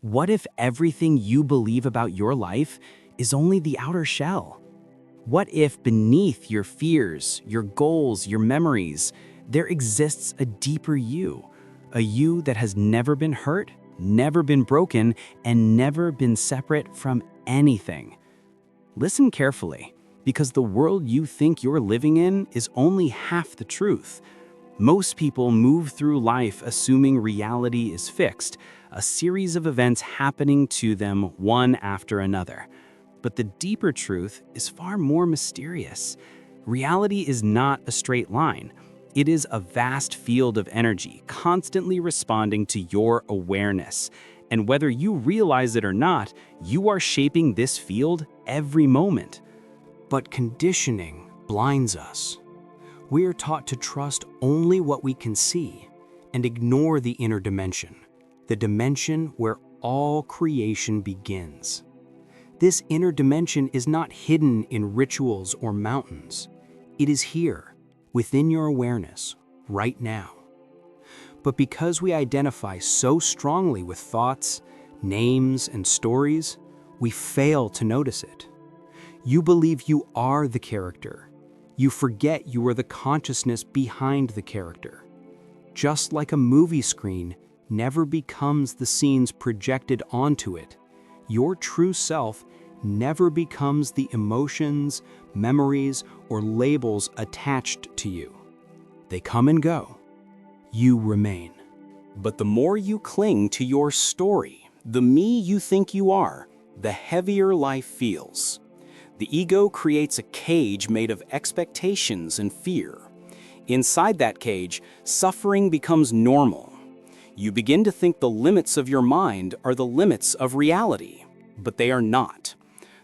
What if everything you believe about your life is only the outer shell? What if beneath your fears, your goals, your memories, there exists a deeper you, a you that has never been hurt, never been broken, and never been separate from anything? Listen carefully, because the world you think you're living in is only half the truth. Most people move through life assuming reality is fixed, a series of events happening to them one after another. But the deeper truth is far more mysterious. Reality is not a straight line. It is a vast field of energy, constantly responding to your awareness. And whether you realize it or not, you are shaping this field every moment. But conditioning blinds us. We are taught to trust only what we can see and ignore the inner dimension, the dimension where all creation begins. This inner dimension is not hidden in rituals or mountains. It is here, within your awareness, right now. But because we identify so strongly with thoughts, names, and stories, we fail to notice it. You believe you are the character. You forget you are the consciousness behind the character. Just like a movie screen never becomes the scenes projected onto it, your true self never becomes the emotions, memories, or labels attached to you. They come and go. You remain. But the more you cling to your story, the me you think you are, the heavier life feels. The ego creates a cage made of expectations and fear. Inside that cage, suffering becomes normal. You begin to think the limits of your mind are the limits of reality, but they are not.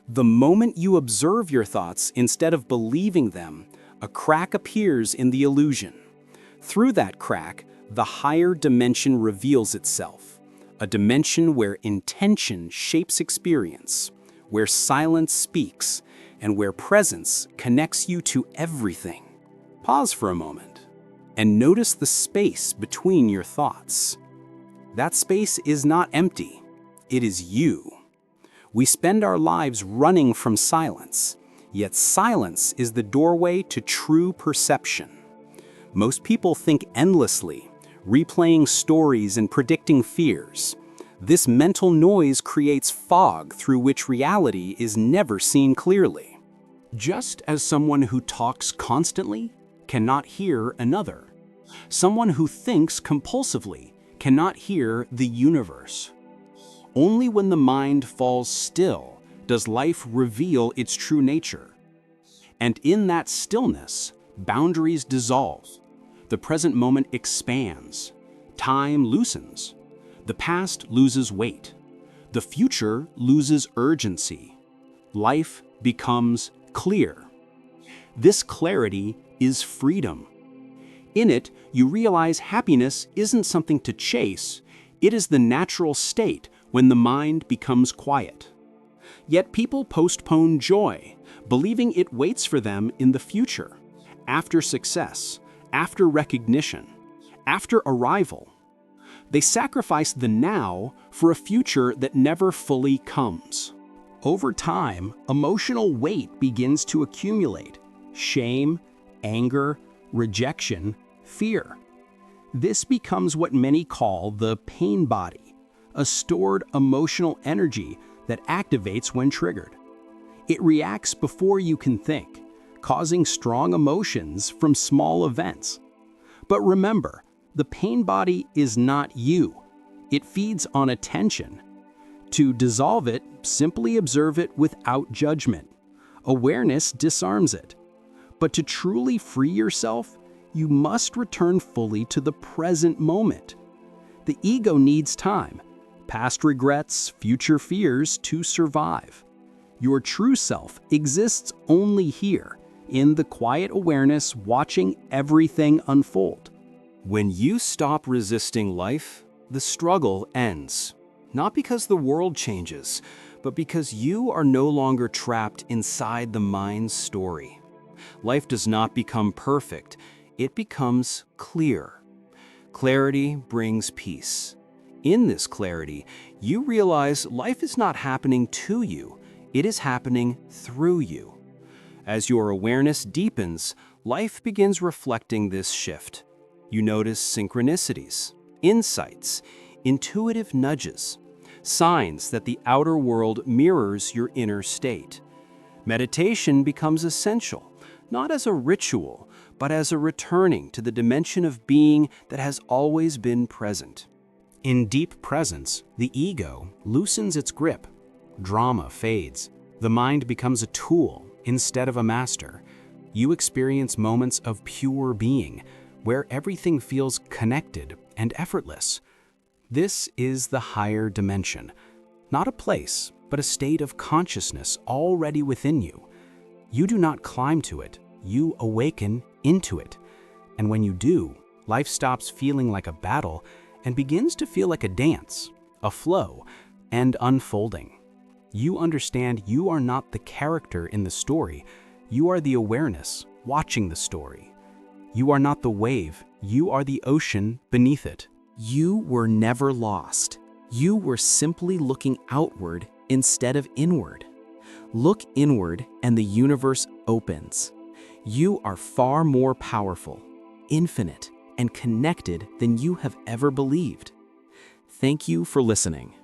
The moment you observe your thoughts instead of believing them, a crack appears in the illusion. Through that crack, the higher dimension reveals itself, a dimension where intention shapes experience, where silence speaks, and where presence connects you to everything. Pause for a moment and notice the space between your thoughts. That space is not empty, it is you. We spend our lives running from silence, yet silence is the doorway to true perception. Most people think endlessly, replaying stories and predicting fears. This mental noise creates fog through which reality is never seen clearly. Just as someone who talks constantly cannot hear another, someone who thinks compulsively cannot hear the universe. Only when the mind falls still does life reveal its true nature. And in that stillness, boundaries dissolve. The present moment expands. Time loosens. The past loses weight. The future loses urgency. Life becomes clear. This clarity is freedom. In it, you realize happiness isn't something to chase. It is the natural state when the mind becomes quiet. Yet people postpone joy, believing it waits for them in the future, after success, after recognition, after arrival. They sacrifice the now for a future that never fully comes. Over time, emotional weight begins to accumulate: shame, anger, rejection, fear. This becomes what many call the pain body, a stored emotional energy that activates when triggered. It reacts before you can think, causing strong emotions from small events. But remember, the pain body is not you. It feeds on attention. To dissolve it, simply observe it without judgment. Awareness disarms it. But to truly free yourself, you must return fully to the present moment. The ego needs time, past regrets, future fears to survive. Your true self exists only here, in the quiet awareness watching everything unfold. When you stop resisting life, the struggle ends. Not because the world changes, but because you are no longer trapped inside the mind's story. Life does not become perfect, it becomes clear. Clarity brings peace. In this clarity, you realize life is not happening to you, it is happening through you. As your awareness deepens, life begins reflecting this shift. You notice synchronicities, insights, intuitive nudges, signs that the outer world mirrors your inner state. Meditation becomes essential, not as a ritual, but as a returning to the dimension of being that has always been present. In deep presence, the ego loosens its grip. Drama fades. The mind becomes a tool instead of a master. You experience moments of pure being, where everything feels connected and effortless. This is the higher dimension, not a place, but a state of consciousness already within you. You do not climb to it, you awaken into it. And when you do, life stops feeling like a battle and begins to feel like a dance, a flow, and unfolding. You understand you are not the character in the story, you are the awareness watching the story. You are not the wave, you are the ocean beneath it. You were never lost. You were simply looking outward instead of inward. Look inward and the universe opens. You are far more powerful, infinite, and connected than you have ever believed. Thank you for listening.